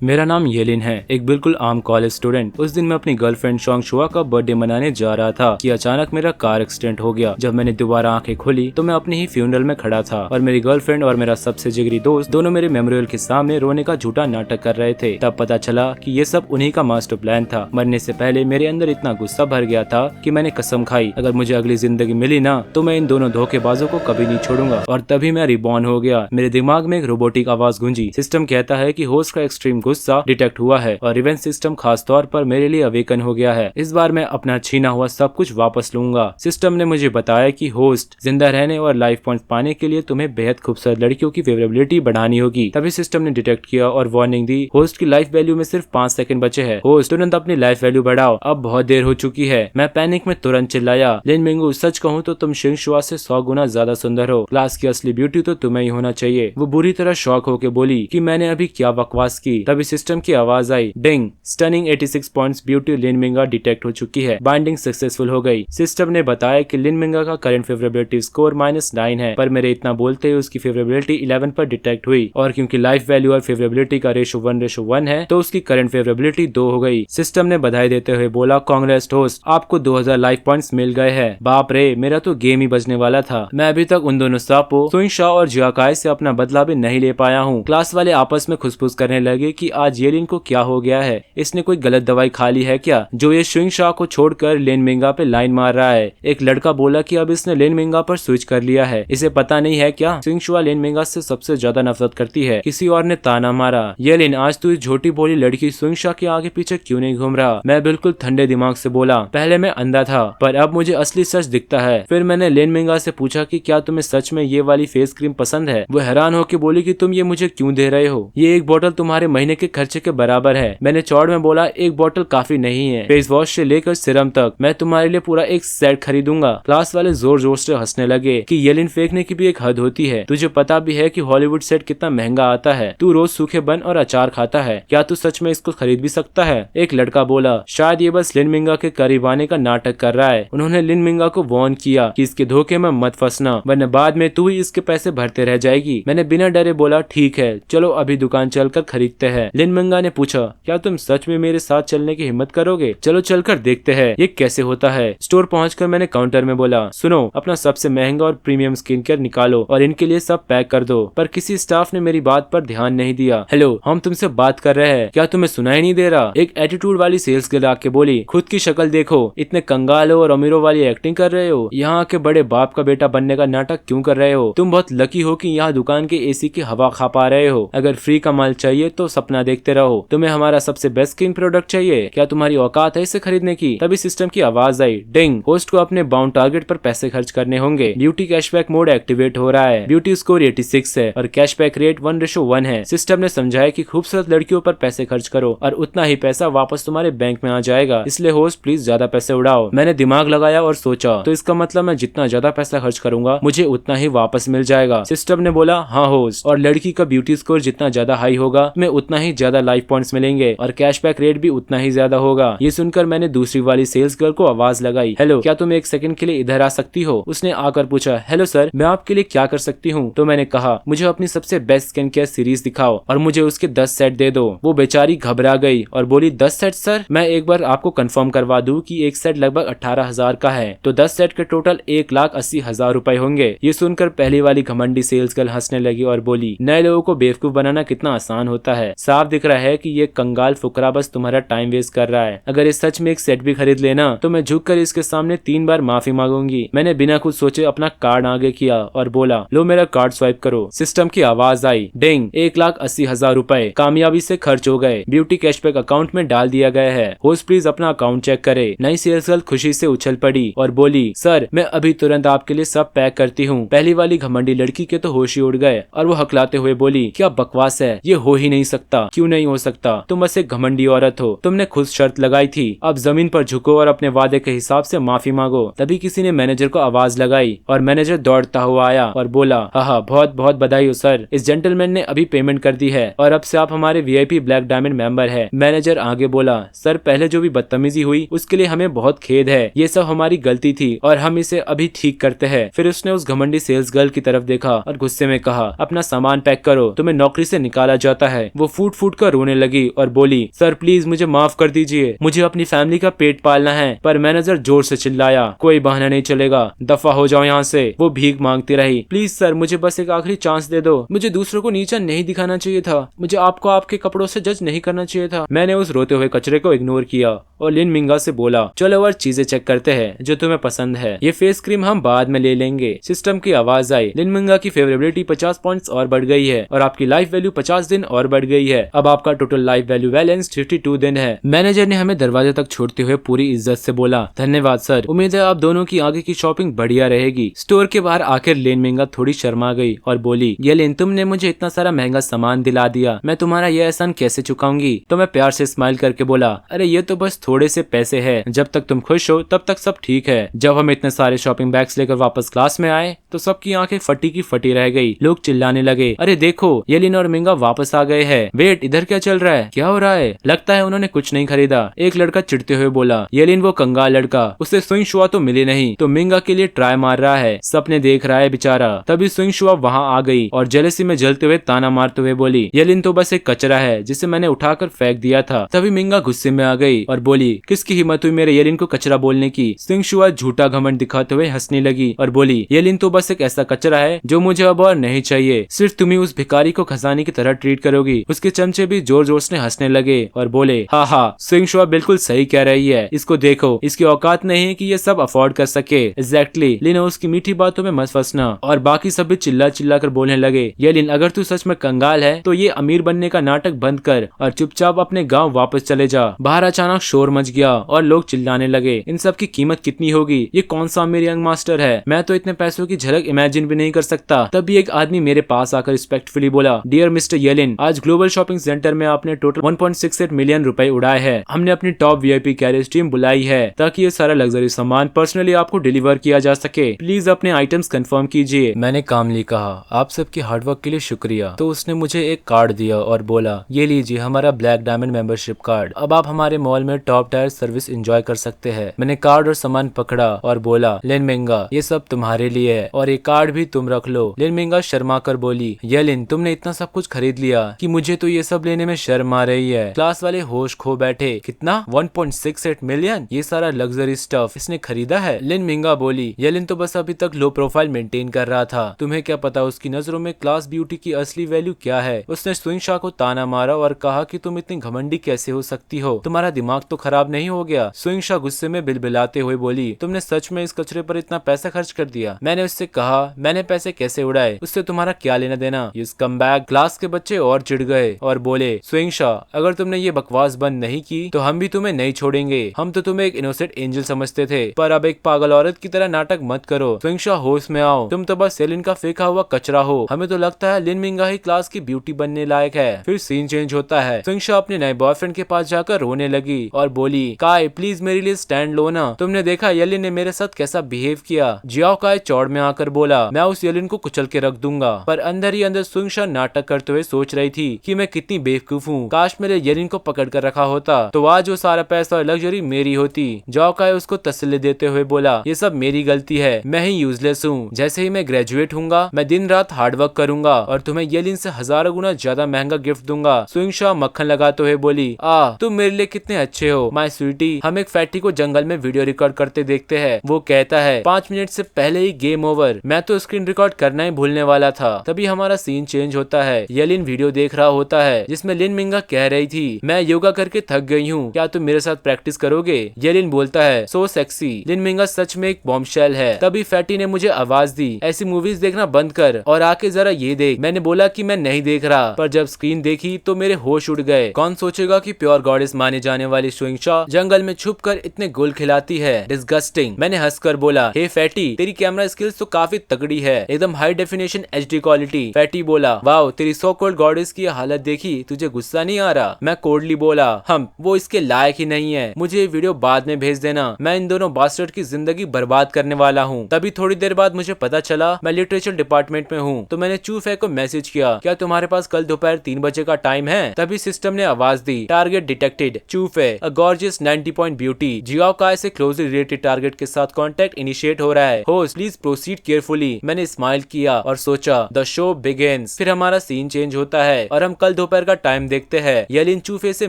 मेरा नाम येलिन है, एक बिल्कुल आम कॉलेज स्टूडेंट। उस दिन मैं अपनी गर्लफ्रेंड शोंगशुआ का बर्थडे मनाने जा रहा था कि अचानक मेरा कार एक्सीडेंट हो गया। जब मैंने दोबारा आंखें खोली तो मैं अपने ही फ्यूनरल में खड़ा था और मेरी गर्लफ्रेंड और मेरा सबसे जिगरी दोस्त दोनों मेरे मेमोरियल के सामने रोने का झूठा नाटक कर रहे थे। तब पता चला कि ये सब उन्हीं का मास्टर प्लान था। मरने से पहले मेरे अंदर इतना गुस्सा भर गया था कि मैंने कसम खाई, अगर मुझे अगली जिंदगी मिली ना तो मैं इन दोनों धोखेबाजों को कभी नहीं छोड़ूंगा। और तभी मैं रिबॉर्न हो गया। मेरे दिमाग में एक रोबोटिक आवाज गूंजी। सिस्टम कहता है कि होस्ट का एक्सट्रीम गुस्सा डिटेक्ट हुआ है और रिवेंज सिस्टम खास तौर पर मेरे लिए अवेकन हो गया है। इस बार मैं अपना छीना हुआ सब कुछ वापस लूंगा। सिस्टम ने मुझे बताया कि होस्ट, जिंदा रहने और लाइफ पॉइंट पाने के लिए तुम्हें बेहद खूबसूरत लड़कियों की फेवरेबिलिटी बढ़ानी होगी। तभी सिस्टम ने डिटेक्ट किया और वार्निंग दी, होस्ट की लाइफ वैल्यू में सिर्फ 5 सेकंड बचे हैं। होस्ट, तुरंत अपनी लाइफ वैल्यू बढ़ाओ, अब बहुत देर हो चुकी है। मैं पैनिक में तुरंत चिल्लाया, लिन मिंगू, सच कहूँ तो तुम शिंगशुआ से 100 गुना ज्यादा सुंदर हो। क्लास की असली ब्यूटी तो तुम्हें ही होना चाहिए। वो बुरी तरह शॉक होकर बोली कि मैंने अभी क्या बकवास की। तभी सिस्टम की आवाज आई, डिंग, स्टनिंग 86 पॉइंट्स ब्यूटी लिन मिंगा डिटेक्ट हो चुकी है। बाइंडिंग सक्सेसफुल हो गई। सिस्टम ने बताया कि लिन मिंगा का करंट फेवरेबिलिटी स्कोर -9 है, पर मेरे इतना बोलते ही उसकी फेवरेबिलिटी 11 पर डिटेक्ट हुई। और क्योंकि लाइफ वैल्यू और फेवरेबिलिटी का रेशो 1:1 है तो उसकी करंट फेवरेबिलिटी 2 हो गई। सिस्टम ने बधाई देते हुए बोला, कांग्रेस होस्ट, आपको 2000 लाइफ पॉइंट्स मिल गए हैं। बाप रे, मेरा तो गेम ही बजने वाला था। मैं अभी तक उन दोनों सांपों सुइंगशा और जियाकाई से अपना बदला भी नहीं ले पाया हूँ। क्लास वाले आपस में खुसफुस करने लगे कि आज येलिन को क्या हो गया है, इसने कोई गलत दवाई खा ली है क्या, जो ये शिंगशा को छोड़कर लिन मिंगा पे लाइन मार रहा है। एक लड़का बोला कि अब इसने लिन मिंगा पर स्विच कर लिया है, इसे पता नहीं है क्या शिंगशुआ लिन मिंगा से सबसे ज्यादा नफरत करती है। किसी और ने ताना मारा, येलिन, आज तू इस झूठी बोली लड़की शिंगशा के आगे पीछे क्यों नहीं घूम रहा। मैं बिल्कुल ठंडे दिमाग से बोला, पहले मैं अंधा था पर अब मुझे असली सच दिखता है। फिर मैंने लिन मिंगा से पूछा कि क्या तुम्हें सच में ये वाली फेस क्रीम पसंद है। वो हैरान होकर बोली कि तुम ये मुझे क्यों दे रहे हो, ये एक बोतल तुम्हारे महीने के खर्चे के बराबर है। मैंने चौड़ में बोला, एक बोतल काफी नहीं है, फेस वॉश से लेकर सिरम तक मैं तुम्हारे लिए पूरा एक सेट खरीदूंगा। क्लास वाले जोर जोर से हंसने लगे कि येलिन, फेंकने की भी एक हद होती है। तुझे पता भी है कि हॉलीवुड सेट कितना महंगा आता है। तू रोज सूखे बन और अचार खाता है, क्या तू सच में इसको खरीद भी सकता है। एक लड़का बोला, शायद ये बस लिन मिंगा के करीब आने का नाटक कर रहा है। उन्होंने लिन मिंगा को वार्न किया कि इसके धोखे में मत फंसना, वरना बाद में तू ही इसके पैसे भरते रह जाएगी। मैंने बिना डरे बोला, ठीक है, चलो अभी दुकान चलकर खरीदते हैं। लिन मिंगा ने पूछा, क्या तुम सच में मेरे साथ चलने की हिम्मत करोगे। चलो चलकर देखते हैं ये कैसे होता है। स्टोर पहुंचकर मैंने काउंटर में बोला, सुनो, अपना सबसे महंगा और प्रीमियम स्किन केयर निकालो और इनके लिए सब पैक कर दो। पर किसी स्टाफ ने मेरी बात पर ध्यान नहीं दिया। हेलो, हम तुमसे बात कर रहे हैं, क्या तुम्हें सुनाई नहीं दे रहा। एक एटीट्यूड वाली सेल्स गर्ल आके बोली, खुद की शक्ल देखो, इतने कंगाल हो और अमीरों वाली एक्टिंग कर रहे हो। यहाँ के बड़े बाप का बेटा बनने का नाटक क्यों कर रहे हो। तुम बहुत लकी हो कि यहाँ दुकान के एसी की हवा खा पा रहे हो। अगर फ्री का माल चाहिए तो सपना देखते रहो। तुम्हें हमारा सबसे बेस्ट स्किन प्रोडक्ट चाहिए, क्या तुम्हारी औकात है इसे खरीदने की। तभी सिस्टम की आवाज आई, डिंग, होस्ट को अपने बाउंड टारगेट पर पैसे खर्च करने होंगे। ब्यूटी कैशबैक मोड एक्टिवेट हो रहा है। ब्यूटी स्कोर 86 है और कैशबैक रेट 1:1 है। सिस्टम ने समझाया कि खूबसूरत लड़कियों पर पैसे खर्च करो और उतना ही पैसा वापस तुम्हारे बैंक में आ जाएगा, इसलिए होस्ट प्लीज ज्यादा पैसे उड़ाओ। मैंने दिमाग लगाया और सोचा, तो इसका मतलब मैं जितना ज्यादा पैसा खर्च करूंगा मुझे उतना ही वापस मिल जाएगा। सिस्टम ने बोला, हाँ होस्ट, और लड़की का ब्यूटी स्कोर जितना ज्यादा हाई होगा तुम्हें उतना ही ज्यादा लाइफ पॉइंट्स मिलेंगे और कैशबैक रेट भी उतना ही ज्यादा होगा। ये सुनकर मैंने दूसरी वाली सेल्स गर्ल को आवाज लगाई, हेलो, क्या तुम एक सेकंड के लिए इधर आ सकती हो। उसने आकर पूछा, हेलो सर, मैं आपके लिए क्या कर सकती हूँ। तो मैंने कहा, मुझे अपनी सबसे बेस्ट स्किन केयर सीरीज दिखाओ और मुझे उसके 10 सेट दे दो। वो बेचारी घबरा गई और बोली, 10 सेट सर। मैं एक बार आपको कंफर्म करवा दूं कि एक सेट लगभग 18,000 का है, तो 10 सेट के टोटल 1,80,000 रुपए होंगे। ये सुनकर पहली वाली घमंडी सेल्स गर्ल हंसने लगी और बोली, नए लोगों को बेवकूफ बनाना कितना आसान होता है। साफ दिख रहा है कि ये कंगाल फुकरा बस तुम्हारा टाइम वेस्ट कर रहा है। अगर इस सच में एक सेट भी खरीद लेना तो मैं झुककर इसके सामने 3 बार माफी मांगूंगी। मैंने बिना कुछ सोचे अपना कार्ड आगे किया और बोला, लो मेरा कार्ड स्वाइप करो। सिस्टम की आवाज आई, डिंग, 1,80,000 रुपए कामयाबी से खर्च हो गए, ब्यूटी कैशबैक अकाउंट में डाल दिया गया है। होस्ट प्लीज अपना अकाउंट चेक करे। नई सेल्स गर्ल खुशी से उछल पड़ी और बोली, सर मैं अभी तुरंत आपके लिए सब पैक करती हूँ। पहली वाली घमंडी लड़की के तो होश ही उड़ गए और वो हकलाते हुए बोली, क्या बकवास है, ये हो ही नहीं सकता। क्यों नहीं हो सकता, तुम बस एक घमंडी औरत हो, तुमने खुद शर्त लगाई थी। अब जमीन पर झुको और अपने वादे के हिसाब से माफी मांगो। तभी किसी ने मैनेजर को आवाज लगाई और मैनेजर दौड़ता हुआ आया और बोला, हाँ, बहुत बहुत बधाई हो सर, इस जेंटलमैन ने अभी पेमेंट कर दी है और अब से आप हमारे VIP ब्लैक डायमंड मेंबर है। मैनेजर आगे बोला, सर पहले जो भी बदतमीजी हुई उसके लिए हमें बहुत खेद है, ये सब हमारी गलती थी और हम इसे अभी ठीक करते हैं। फिर उसने उस घमंडी सेल्स गर्ल की तरफ देखा और गुस्से में कहा, अपना सामान पैक करो, तुम्हें नौकरी से निकाला जाता है। वो फूट फूट फूट कर रोने लगी और बोली, सर प्लीज मुझे माफ कर दीजिए, मुझे अपनी फैमिली का पेट पालना है। पर मैनेजर जोर से चिल्लाया, कोई बहाना नहीं चलेगा, दफा हो जाओ यहाँ से। वो भीख मांगती रही, प्लीज सर मुझे बस एक आखिरी चांस दे दो, मुझे दूसरों को नीचा नहीं दिखाना चाहिए था, मुझे आपको आपके कपड़ों से जज नहीं करना चाहिए था। मैंने उस रोते हुए कचरे को इग्नोर किया और लिन मिंगा से बोला, चलो और चीजें चेक करते हैं जो तुम्हें पसंद है, ये फेस क्रीम हम बाद में ले लेंगे। सिस्टम की आवाज आई, लिन मिंगा की फेवरेबिलिटी 50 पॉइंट्स और बढ़ गई है और आपकी लाइफ वैल्यू 50 दिन और बढ़ गई है। अब आपका टोटल लाइफ वैल्यू बैलेंस 52 दिन है। मैनेजर ने हमें दरवाजे तक छोड़ते हुए पूरी इज्जत से बोला, धन्यवाद सर, उम्मीद है आप दोनों की आगे की शॉपिंग बढ़िया रहेगी। स्टोर के बाहर आकर लिन मिंगा थोड़ी शर्मा गई और बोली, ये लिन तुमने मुझे इतना सारा महंगा सामान दिला दिया, मैं तुम्हारा यह एहसान कैसे चुकाऊंगी। तो मैं प्यार से स्माइल करके बोला, अरे ये तो बस थोड़े से पैसे है, जब तक तुम खुश हो तब तक सब ठीक है। जब हम इतने सारे शॉपिंग बैग्स लेकर वापस क्लास में आए तो सबकी आंखें फटी की फटी रह गई। लोग चिल्लाने लगे, अरे देखो ये लिन और मिंगा वापस आ गए हैं। वेट, इधर क्या चल रहा है, क्या हो रहा है? लगता है उन्होंने कुछ नहीं खरीदा। एक लड़का चिढ़ते हुए बोला, ये लिन वो कंगाल लड़का, उसे स्विंग शुआ तो मिली नहीं, तो मिंगा के लिए ट्राई मार रहा है, सपने देख रहा है बेचारा। तभी स्विंग शुआ वहाँ आ गई और जेलसी में जलते हुए ताना मारते हुए बोली, ये लिन तो बस एक कचरा है जिसे मैंने उठाकर फेंक दिया था। तभी मिंगा गुस्से में आ गई और बोली, किसकी हिम्मत हुई मेरे येलिन को कचरा बोलने की। स्विंग शुआ झूठा घमंड दिखाते हुए हंसने लगी और बोली, येलिन तो बस एक ऐसा कचरा है जो मुझे अब और नहीं चाहिए, सिर्फ तुम ही उस भिखारी को खजाने की तरह ट्रीट करोगी। उसके चमचे भी जोर जोर से हंसने लगे और बोले, हाँ हाँ, स्विंग शुआ बिल्कुल सही कह रही है, इसको देखो, इसकी औकात नहीं है कि ये सब अफोर्ड कर सके। एग्जैक्टली, लिन उसकी मीठी बातों में मत फंसना। और बाकी सब भी चिल्ला चिल्ला कर बोलने लगे, ये लिन अगर तू सच में कंगाल है तो ये अमीर बनने का नाटक बंद कर और चुपचाप अपने गाँव वापस चले जा। बाहर अचानक शोर मच गया और लोग चिल्लाने लगे, इन सब की कीमत कितनी होगी, ये कौन सा अमीर यंग मास्टर है, मैं तो इतने पैसों की झलक इमेजिन भी नहीं कर सकता। तभी एक आदमी मेरे पास आकर रिस्पेक्टफुली बोला, डियर मिस्टर येलिन, आज ग्लोबल शॉपिंग सेंटर में आपने टोटल 1.68 मिलियन रुपए उड़ाए हैं। हमने अपनी टॉप वीआईपी कैरियर टीम बुलाई है ताकि ये सारा लग्जरी सामान पर्सनली आपको डिलीवर किया जा सके। प्लीज अपने आइटम्स कंफर्म कीजिए। मैंने कामली कहा, आप सबके हार्डवर्क के लिए शुक्रिया। तो उसने मुझे एक कार्ड दिया और बोला, ये लीजिए हमारा ब्लैक डायमंड मेंबरशिप कार्ड, अब आप हमारे मॉल में टॉप टायर सर्विस एंजॉय कर सकते हैं। मैंने कार्ड और सामान पकड़ा और बोला, लिन मिंगा ये सब तुम्हारे लिए है और ये कार्ड भी तुम रख लो। लिन मिंगा शर्मा कर बोली, ये लिन तुमने इतना सब कुछ खरीद लिया कि मुझे तो ये सब लेने में शर्म आ रही है। क्लास वाले होश खो बैठे, कितना 1.68 मिलियन, ये सारा लग्जरी स्टफ इसने खरीदा है। लिन मिंगा बोली, ये लिन तो बस अभी तक लो प्रोफाइल मेंटेन कर रहा था, तुम्हें क्या पता उसकी नजरों में क्लास ब्यूटी की असली वैल्यू क्या है। उसने स्विंग शॉ को ताना मारा और कहा कि तुम इतनी घमंडी कैसे हो सकती हो, तुम्हारा दिमाग तो खराब नहीं हो गया। स्विंग शॉ गुस्से में बिलबिलाते हुए बोली, तुमने सच में इस कचरे पर इतना पैसा खर्च कर दिया? मैंने उससे कहा, मैंने पैसे कैसे उड़ाए, उससे तुम्हारा क्या लेना देना। ये स्कमबैग। क्लास के बच्चे और चिढ़ गए और बोले, स्विंग शॉ अगर तुमने ये बकवास बंद नहीं की तो हम भी तुम्हें नहीं छोड़ेंगे, हम तो तुम्हें एक इनोसेंट एंजल समझते थे, पर अब एक पागल औरत की तरह नाटक मत करो। स्विंग शॉ होश में आओ, तुम तो बस सेलिन का फेंका हुआ कचरा हो, हमें तो लगता है लिन मिंगा ही क्लास की ब्यूटी बनने लायक है। फिर सीन चेंज होता है। स्विंग शॉ अपने नए बॉयफ्रेंड के पास जाकर रोने लगी और बोली, काय प्लीज मेरे लिए स्टैंड लो ना, तुमने देखा येलिन ने मेरे साथ कैसा बिहेव किया। जियाओ काय चौड़ में आकर बोला, मैं उस येलिन को कुचल के रख दूंगा। पर अंदर ही अंदर स्विंग शॉ नाटक करते हुए सोच रही थी कि मैं कितनी बेवकूफ हूँ, काश मेरे येलिन को पकड़ कर रखा होता तो आज वो सारा पैसा और लग्जरी मेरी होती। जियाओ काय उसको तसल्ली देते हुए बोला, ये सब मेरी गलती है, मैं ही यूजलेस हूँ, जैसे ही मैं ग्रेजुएट हूँगा मैं दिन रात हार्डवर्क करूंगा और तुम्हें येलिन से हजारों गुना ज्यादा महंगा गिफ्ट दूंगा। स्विंग शॉ मक्खन लगाते हुए बोली, तुम मेरे लिए कितने अच्छे हो माय स्वीटी। हम एक फैटी को जंगल में वीडियो रिकॉर्ड करते देखते हैं, वो कहता है 5 मिनट से पहले ही गेम ओवर, मैं तो स्क्रीन रिकॉर्ड करना ही भूलने वाला था। तभी हमारा सीन चेंज होता है। येलिन वीडियो देख रहा होता है जिसमें लिन मिंगा कह रही थी, मैं योगा करके थक गई हूँ, क्या तुम मेरे साथ प्रैक्टिस करोगे? येलिन बोलता है, सो सेक्सी। लिन मिंगा सच में एक बॉम्बशेल है। तभी फैटी ने मुझे आवाज दी, ऐसी मूवीज देखना बंद कर और आके जरा ये देख। मैंने बोला कि मैं नहीं देख रहा, पर जब स्क्रीन देखी तो मेरे होश उड़ गए। कौन सोचेगा कि प्योर गॉडेस माने जाने वाली स्विंग शॉ जंगल में छुपकर इतने गुल खिलाती है, डिस्गस्टिंग। मैंने हंसकर बोला, हे फैटी तेरी कैमरा स्किल्स तो काफी तगड़ी है, एकदम high definition HD quality. Fatty बोला, वाओ तेरी सो कॉल्ड गॉडेस की हालत देखी, तुझे गुस्सा नहीं आ रहा? मैं कोडली बोला, हम वो इसके लायक ही नहीं है, मुझे ये वीडियो बाद में भेज देना, मैं इन दोनों बास्टर्ड की जिंदगी बर्बाद करने वाला हूँ। तभी थोड़ी देर बाद मुझे पता चला मैं लिटरेचर डिपार्टमेंट में हूँ, तो मैंने चूफे को मैसेज किया, क्या तुम्हारे पास कल दोपहर 3 बजे का टाइम है? तभी सिस्टम ने आवाज दी, टारगेट डिटेक्टेड, चूफे अ गॉर्जियस 90 पॉइंट ब्यूटी। जियाओ काय से क्लोजली रिलेटेड टारगेट के साथ कांटेक्ट इनिशिएट हो रहा है, होस्ट प्लीज प्रोसीड केयरफुली। मैंने स्माइल किया और सोचा द शो बिगिंस। फिर हमारा सीन चेंज होता है और हम कल दोपहर का टाइम देखते हैं। येलिन चूफे से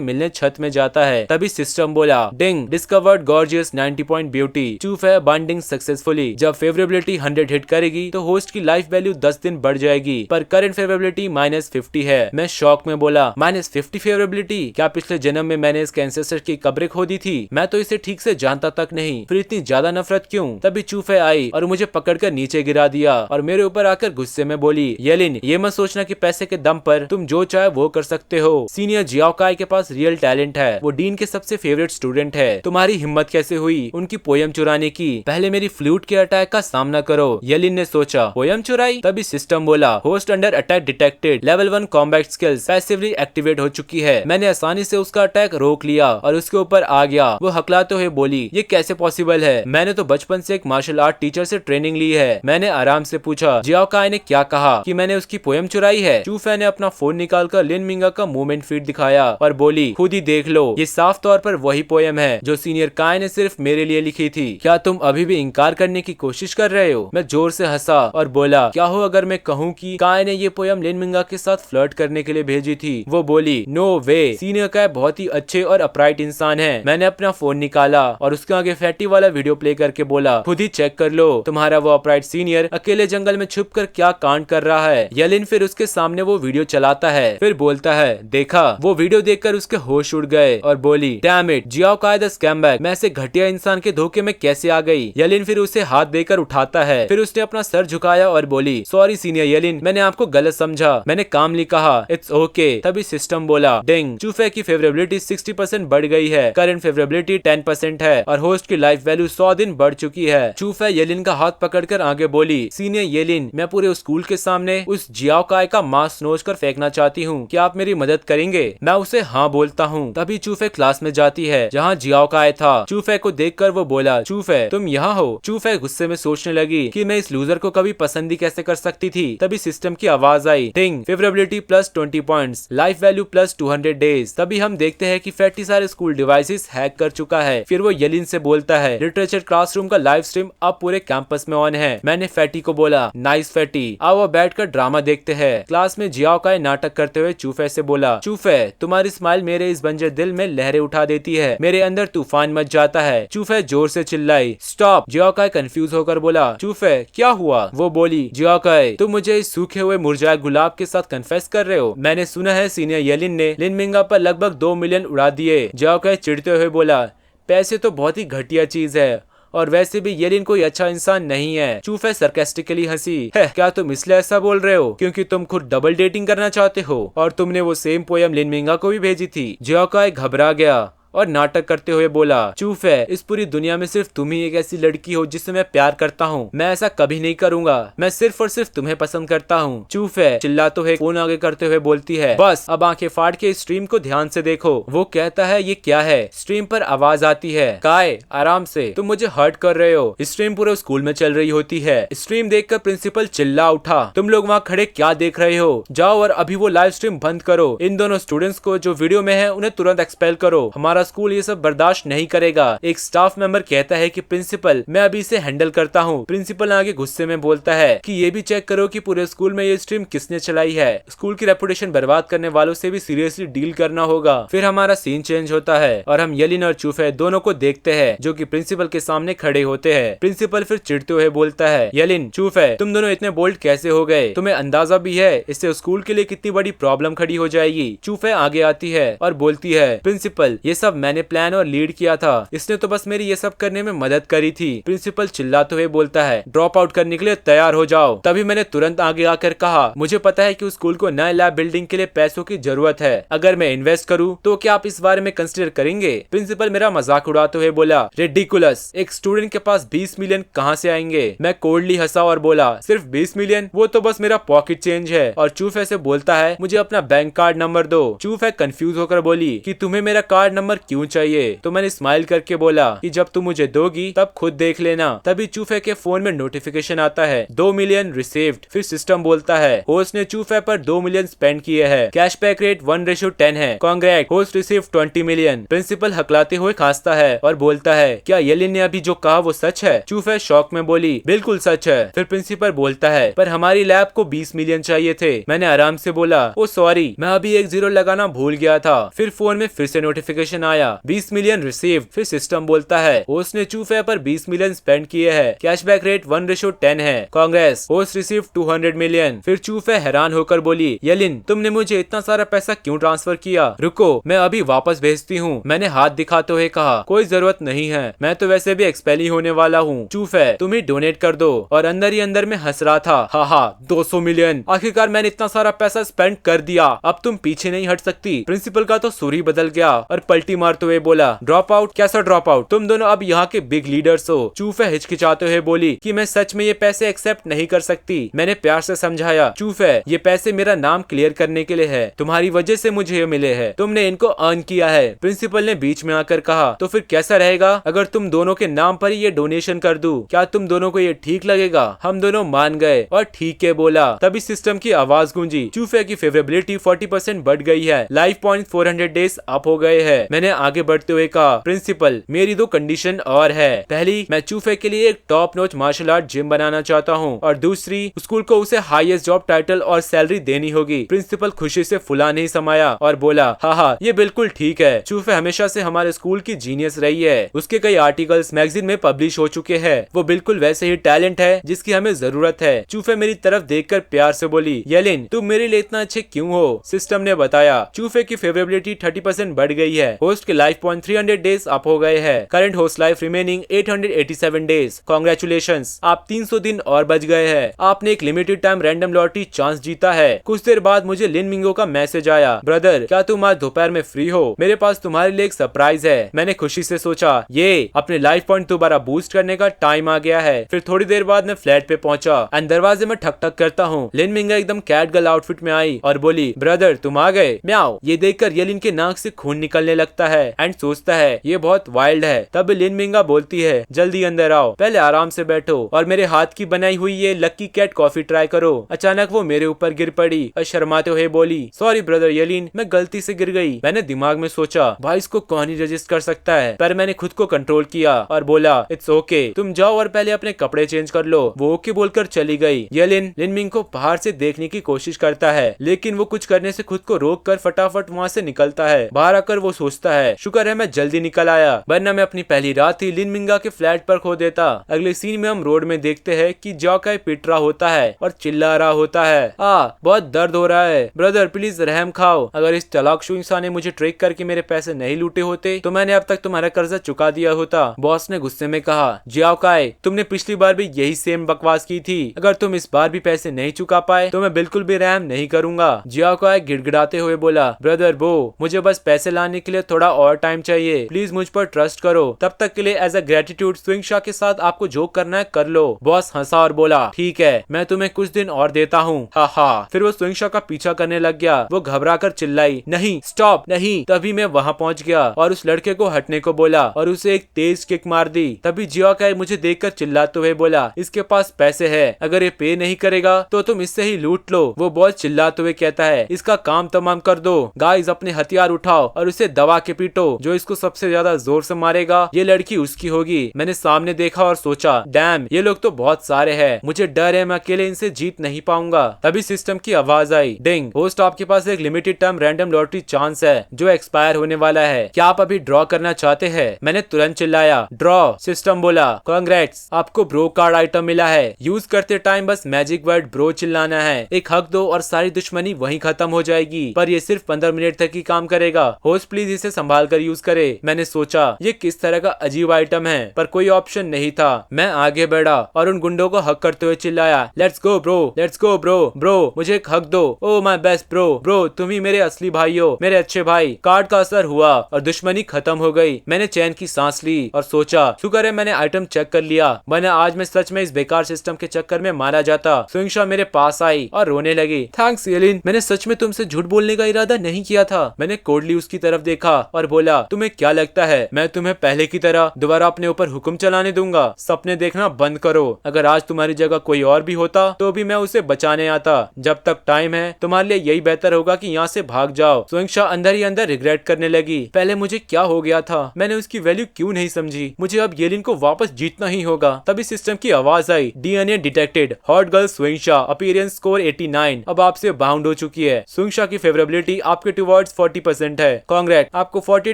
मिलने छत में जाता है, तभी सिस्टम बोला, ding discovered gorgeous 90 point beauty, चूफे बॉन्डिंग सक्सेसफुली। जब फेवरेबिलिटी 100 हिट करेगी तो होस्ट की लाइफ वैल्यू 10 दिन बढ़ जाएगी, पर करंट फेवरेबिलिटी -50 है। मैं शॉक में बोला, -50 फेवरेबिलिटी? क्या पिछले जन्म में मैंने इसके एंसेस्टर की कब्रें खोदी थी? मैं तो इसे ठीक से जानता तक नहीं, फिर इतनी ज्यादा नफरत क्यों? तभी चूफे आई और मुझे पकड़कर नीचे गिरा दिया और मेरे ऊपर आकर गुस्से में बोली, येलिन ये मत सोचना कि पैसे के दम पर तुम जो चाहे वो कर सकते हो। सीनियर जियाओकाई के पास रियल टैलेंट है, वो डीन के सबसे फेवरेट स्टूडेंट है। तुम्हारी हिम्मत कैसे हुई उनकी पोयम चुराने की? पहले मेरी फ्लूट के अटैक का सामना करो। येलिन ने सोचा, पोयम चुराई? तभी सिस्टम बोला, host under attack detected, level 1 combat skills passively activate हो चुकी है। मैंने आसानी से उसका अटैक रोक लिया और उसके ऊपर आ गया। वो हकलाते हुए बोली, ये कैसे पॉसिबल है? मैंने तो बचपन से एक मार्शल आर्ट टीचर से ट्रेनिंग ली है। मैंने आराम से पूछा, जियाओकाई ने क्या कहा कि मैंने उसकी पोयम चुराई है? चूफे ने अपना फोन निकालकर लिन मिंगा का मूवमेंट फीड दिखाया और बोली, खुद ही देख लो, ये साफ तौर पर वही पोयम है जो सीनियर काय ने सिर्फ मेरे लिए लिखी थी। क्या तुम अभी भी इंकार करने की कोशिश कर रहे हो? मैं जोर से हंसा और बोला, क्या हो अगर मैं कहूँ कि काय ने ये पोयम लिन मिंगा के साथ फ्लर्ट करने के लिए भेजी थी? वो बोली, नो वे, सीनियर काय बहुत ही अच्छे और अपराइट इंसान है। मैंने अपना फोन निकाला और उसके आगे फैटी वाला वीडियो प्ले करके बोला, खुद ही चेक कर लो, तुम्हारा वो अपराइट सीनियर अकेले जंगल में छुप कर क्या कांड कर रहा है। येलिन फिर उसके सामने वो वीडियो चलाता है, फिर बोलता है, देखा? वो वीडियो देखकर उसके होश उड़ गए और बोली, डैम इट, जियाओकाई द स्कैमबैग, मैं ऐसे घटिया इंसान के धोखे में कैसे आ गई? येलिन फिर उसे हाथ देकर उठाता है, फिर उसने अपना सर झुकाया और बोली, सॉरी सीनियर येलिन, मैंने आपको गलत समझा, मैंने कामली कहा, इट्स ओके। तभी सिस्टम बोला, डिंग, चूफे की फेवरेबिलिटी 60% बढ़ गई है, करंट फेवरेबिलिटी 10% है और होस्ट की लाइफ वैल्यू 100 दिन बढ़ चुकी है। चूफे येलिन का हाथ पकड़कर आगे बोली, सीनियर येलिन, मैं पूरे स्कूल के सामने उस जियाओकाई का मांस नोच कर फेंकना चाहती हूँ, क्या आप मेरी मदद करेंगे? मैं उसे हाँ बोलता हूँ। तभी चूफे क्लास में जाती है जहाँ जियाओकाई था। चूफे को देखकर वो बोला, चूफे तुम यहाँ हो? चूफे गुस्से में सोचने लगी कि मैं इस लूजर को कभी पसंद ही कैसे कर सकती थी। तभी सिस्टम की आवाज आई, डिंग, फेवरेबिलिटी +20 पॉइंट्स, लाइफ वैल्यू +200 डेज। तभी हम देखते हैं कि फैटी सारे स्कूल डिवाइसेस हैक कर चुका है। फिर वो येलिन से बोलता है, लिटरेचर क्लासरूम का लाइव स्ट्रीम अब पूरे कैंपस में ऑन है। मैंने फैटी को बोला, नाइस फैटी, आओ बैठकर ड्रामा देखते हैं। क्लास में जियाओकाई नाटक करते हुए चूफे से बोला, चूफे तुम्हारी स्माइल मेरे इस बंजर दिल में लहरें उठा देती है, मेरे अंदर तूफान मच जाता है। चूफे जोर से चिल्लाई, स्टॉप। जियाओकाई कंफ्यूज होकर बोला, चूफे क्या हुआ? वो बोली, जियाओकाई तुम मुझे इस सूखे हुए मुरझाए गुलाब के साथ कन्फेस कर रहे हो? मैंने सुना है सीनियर येलिन ने लिन मिंगा पर लगभग 2 मिलियन उड़ा दिए। जियाओकाई चिढ़ते हुए बोला, पैसे तो बहुत ही घटिया चीज है और वैसे भी येलिन कोई अच्छा इंसान नहीं है। चूफे सरकास्टिकली हंसी, है क्या तुम इसलिए ऐसा बोल रहे हो क्योंकि तुम खुद डबल डेटिंग करना चाहते हो और तुमने वो सेम पोयम लिन मिंगा को भी भेजी थी? जियाओकाई घबरा गया और नाटक करते हुए बोला, चूफे इस पूरी दुनिया में सिर्फ तुम ही एक ऐसी लड़की हो जिससे मैं प्यार करता हूँ। मैं ऐसा कभी नहीं करूंगा, मैं सिर्फ और सिर्फ तुम्हें पसंद करता हूँ। चूफे चिल्लाते हुए फोन आगे करते हुए बोलती है, बस अब आंखें फाड़ के स्ट्रीम को ध्यान से देखो। वो कहता है, ये क्या है? स्ट्रीम पर आवाज आती है, काय आराम से, तुम मुझे हर्ट कर रहे हो। स्ट्रीम पूरे स्कूल में चल रही होती है। स्ट्रीम देखकर प्रिंसिपल चिल्ला उठा, तुम लोग वहाँ खड़े क्या देख रहे हो? जाओ और अभी वो लाइव स्ट्रीम बंद करो। इन दोनों स्टूडेंट्स को जो वीडियो में है उन्हें तुरंत एक्सपेल करो, हमारा स्कूल ये सब बर्दाश्त नहीं करेगा। एक स्टाफ मेंबर कहता है कि प्रिंसिपल मैं अभी इसे हैंडल करता हूँ। प्रिंसिपल आगे गुस्से में बोलता है कि ये भी चेक करो कि पूरे स्कूल में ये स्ट्रीम किसने चलाई है। स्कूल की रेपुटेशन बर्बाद करने वालों से भी सीरियसली डील करना होगा। फिर हमारा सीन चेंज होता है और हम येलिन और चूफे दोनों को देखते हैं जो कि प्रिंसिपल के सामने खड़े होते हैं। प्रिंसिपल फिर चिढ़ते हुए बोलता है, येलिन चूफे तुम दोनों इतने बोल्ड कैसे हो गए? तुम्हें अंदाजा भी है इससे स्कूल के लिए कितनी बड़ी प्रॉब्लम खड़ी हो जाएगी? चूफे आगे आती है और बोलती है, प्रिंसिपल ये सब मैंने प्लान और लीड किया था, इसने तो बस मेरी ये सब करने में मदद करी थी। प्रिंसिपल चिल्लाते हुए बोलता है, ड्रॉप आउट करने के लिए तैयार हो जाओ। तभी मैंने तुरंत आगे आकर कहा, मुझे पता है कि उस स्कूल को नए लैब बिल्डिंग के लिए पैसों की जरूरत है, अगर मैं इन्वेस्ट करूँ तो क्या आप इस बारे में कंसिडर करेंगे? प्रिंसिपल मेरा मजाक उड़ाते हुए बोला, रिडिकुलस, एक स्टूडेंट के पास 20 मिलियन कहाँ से आएंगे? मैं कोल्डली हंसा और बोला, सिर्फ 20 मिलियन? वो तो बस मेरा पॉकेट चेंज है। और चूफे से बोलता है, मुझे अपना बैंक कार्ड नंबर दो। चूफे कंफ्यूज होकर बोली कि तुम्हें मेरा कार्ड नंबर क्यों चाहिए? तो मैंने स्माइल करके बोला कि जब तुम मुझे दोगी तब खुद देख लेना। तभी चूफे के फोन में नोटिफिकेशन आता है, 2 मिलियन रिसीव्ड। फिर सिस्टम बोलता है होस्ट ने चूफे पर 2 मिलियन स्पेंड किए हैं, कैशबैक रेट 1:10 है, congrats, host receive 20 million. Principal हकलाते हुए खांसता है और बोलता है क्या येलिन ने अभी जो कहा वो सच है? चूफे शॉक में बोली बिल्कुल सच है। फिर प्रिंसिपल बोलता है पर हमारी लैब को 20 मिलियन चाहिए थे। मैंने आराम से बोला ओ सॉरी, मैं अभी एक जीरो लगाना भूल गया था। फिर फोन में फिर से नोटिफिकेशन आया, 20 मिलियन रिसीव्ड। फिर सिस्टम बोलता है होस्ट ने चूफे पर 20 मिलियन स्पेंड किए हैं, कैशबैक रेट 1:10 है, कांग्रेस, होस्ट रिसीव 200 मिलियन। फिर चूफे हैरान होकर बोली येलिन तुमने मुझे इतना सारा पैसा क्यों ट्रांसफर किया? रुको मैं अभी वापस भेजती हूँ। मैंने हाथ दिखाते हुए कहा कोई जरूरत नहीं है, मैं तो वैसे भी एक्सपेल ही होने वाला हूँ। चूफे तुम ही डोनेट कर दो। और अंदर ही अंदर में हंस रहा था, हा 200 मिलियन, आखिरकार मैंने इतना सारा पैसा स्पेंड कर दिया, अब तुम पीछे नहीं हट सकती। प्रिंसिपल का तो सुर ही बदल गया और पलटी मारते हुए बोला ड्रॉप आउट? कैसा ड्रॉप आउट? तुम दोनों अब यहाँ के बिग लीडर्स हो। चूफे हिचकिचाते हुए बोली कि मैं सच में ये पैसे एक्सेप्ट नहीं कर सकती। मैंने प्यार से समझाया चूफे ये पैसे मेरा नाम क्लियर करने के लिए है, तुम्हारी वजह से मुझे ये मिले हैं, तुमने इनको अर्न किया है। प्रिंसिपल ने बीच में आकर कहा तो फिर कैसा रहेगा अगर तुम दोनों के नाम पर ही ये डोनेशन कर दूं? क्या तुम दोनों को ये ठीक लगेगा? हम दोनों मान गए और ठीक है बोला। तभी सिस्टम की आवाज गूंजी, चूफे की फेवरेबिलिटी 40% बढ़ गई है, लाइफ पॉइंट 400 डेज अप हो गए हैं। मैंने आगे बढ़ते हुए कहा प्रिंसिपल मेरी 2 कंडीशन और है। पहली, मैं चूफे के लिए एक top notch martial art gym बनाना चाहता हूँ और दूसरी, स्कूल को उसे हाईएस्ट जॉब टाइटल और सैलरी देनी होगी। प्रिंसिपल खुशी से फुला नहीं समाया और बोला हाँ ये बिल्कुल ठीक है। चूफे हमेशा से हमारे स्कूल की जीनियस रही है, उसके कई आर्टिकल्स मैगजीन में पब्लिश हो चुके हैं, वो बिल्कुल वैसे ही टैलेंट है जिसकी हमें जरूरत है। चूफे मेरी तरफ देखकर प्यार से बोली येलिन तुम मेरे लिए इतना अच्छे क्यों हो? सिस्टम ने बताया चूफे की फेवरेबिलिटी 30% बढ़ गई है, होस्ट के लाइफ पॉइंट 300 डेज अप हो गए हैं, current host life remaining 887 days. Congratulations, आप 300 दिन और बच गए हैं। आपने एक limited time random lottery chance जीता है। कुछ देर बाद मुझे लिन मिंगो का मैसेज आया, ब्रदर क्या तुम आज दोपहर में फ्री हो? मेरे पास तुम्हारे लिए एक सरप्राइज है। मैंने खुशी से सोचा ये अपने लाइफ पॉइंट दोबारा बूस्ट करने का टाइम आ गया है। फिर थोड़ी देर बाद मैं फ्लैट पे पहुंचा एंड दरवाजे में ठक ठक करता हूँ। लिन मिंगा एकदम कैट गर्ल आउटफिट में आई और बोली ब्रदर तुम आ गए। म्याओ। ये देखकर येलिन के नाक से खून निकलने लगता है एंड सोचता है ये बहुत वाइल्ड है। तब लिन मिंगा बोलती है जल्दी अंदर आओ, पहले आराम से बैठो और मेरे हाथ की बनाई हुई ये लकी कैट कॉफी ट्राई करो। अचानक वो मेरे ऊपर गिर पड़ी और शर्माते हुए बोली सॉरी ब्रदर येलिन, मैं गलती से गिर गई। मैंने दिमाग में सोचा भाई इसको कौन ही रजिस्ट कर सकता है, पर मैंने खुद को कंट्रोल किया और बोला इट्स ओके, तुम जाओ और पहले अपने कपड़े चेंज कर लो। वो ओके बोलकर चली गई। येलिन लिन मिंग को बाहर से देखने की कोशिश करता है लेकिन वो कुछ करने से खुद को रोक कर फटाफट वहाँ से निकलता है। बाहर आकर वो सोचता है शुक्र है मैं जल्दी निकल आया, वरना मैं अपनी पहली रात ही लिन मिंगा के फ्लैट पर खो देता। अगले सीन में हम रोड में देखते हैं कि जॉकाई पिट रहा होता है और चिल्ला रहा होता है बहुत दर्द हो रहा है, ब्रदर प्लीज रहम खाओ। अगर इस तलाकशुदा इंसान ने मुझे ट्रिक करके मेरे पैसे नहीं लूटे होते तो मैंने अब तक तुम्हारा कर्जा चुका दिया होता। बॉस ने गुस्से में कहा जियाओकाई तुमने पिछली बार भी यही सेम बकवास की थी, अगर तुम इस बार भी पैसे नहीं चुका पाए तो मैं बिल्कुल भी रहम नहीं करूंगा। जियाओकाई गिड़गिड़ाते हुए बोला ब्रदर बो मुझे बस पैसे लाने के लिए थोड़ा और टाइम चाहिए, प्लीज मुझ पर ट्रस्ट करो, तब तक के लिए as a gratitude swing Shah के साथ आपको जो करना है कर लो। बॉस हंसा और बोला ठीक है मैं तुम्हें कुछ दिन और देता हूँ। हा। फिर वो स्विंग शाह का पीछा करने लग गया। वो घबरा कर चिल्लाई नहीं स्टॉप नहीं। तभी मैं वहाँ पहुँच गया और उस लड़के को हटने को बोला और उसे एक तेज किक मार दी। तभी जियाओकाई मुझे देखकर चिल्लाते हुए बोला इसके पास पैसे है, अगर ये पे नहीं करेगा तो तुम इससे ही लूट लो। वो बॉस चिल्लाते हुए कहता है इसका काम तमाम कर दो, गाइस अपने हथियार उठाओ और उसे दबा के पीटो, जो इसको सबसे ज्यादा जोर से मारेगा ये लड़की उसकी होगी। मैंने सामने देखा और सोचा डैम ये लोग तो बहुत सारे हैं, मुझे डर है मैं अकेले इनसे जीत नहीं पाऊंगा। तभी सिस्टम की आवाज आई डिंग, होस्ट आपके पास एक limited time random lottery chance है जो एक्सपायर होने वाला है, क्या आप अभी ड्रॉ करना चाहते हैं? मैंने तुरंत चिल्लाया ड्रॉ। सिस्टम बोला कांग्रेट्स आपको ब्रो कार्ड आइटम मिला है, यूज करते टाइम बस मैजिक वर्ड ब्रो चिल्लाना है, एक हक दो और सारी दुश्मनी वहीं खत्म हो जाएगी, पर ये सिर्फ 15 मिनट तक ही काम करेगा। होस्ट प्लीज इसे संभाल कर यूज करे। मैंने सोचा ये किस तरह का अजीब आइटम है, पर कोई ऑप्शन नहीं था। मैं आगे बढ़ा और उन गुंडों को हक करते हुए चिल्लाया let's go bro, let's go bro, bro मुझे एक हक दो, oh my best bro, bro तुम ही मेरे असली भाई हो, मेरे अच्छे भाई। कार्ड का असर हुआ और दुश्मनी खत्म हो गई। मैंने चैन की सांस ली और सोचा शुक्र है मैंने आइटम चेक कर लिया, वरना आज मैं सच में इस बेकार सिस्टम के चक्कर में मारा जाता। स्विंग शाह मेरे पास आई और रोने लगी थैंक्स येलिन, मैंने सच में तुमसे झूठ बोलने का इरादा नहीं किया था। मैंने कोडली उसकी तरफ देखा और बोला, तुम्हें क्या लगता है मैं तुम्हें पहले की तरह दोबारा अपने ऊपर हुक्म चलाने दूंगा? सपने देखना बंद करो। अगर आज तुम्हारी जगह कोई और भी होता तो भी मैं उसे बचाने आता। जब तक टाइम है तुम्हारे लिए यही बेहतर होगा कि यहाँ से भाग जाओ। सुइंगशा अंदर ही अंदर रिग्रेट करने लगी। पहले मुझे क्या हो गया था, मैंने उसकी वैल्यू क्यों नहीं समझी। मुझे अब येलिन को वापस जीतना ही होगा। तभी सिस्टम की आवाज आई, डीएनए डिटेक्टेड, हॉट गर्ल सुइंगशा, अपीयरेंस स्कोर 89, अब आपसे बाउंड हो चुकी है। सुइंगशा की फेवरेबिलिटी आपके टुवर्ड्स 40% है। कांग्रेट, आपको 40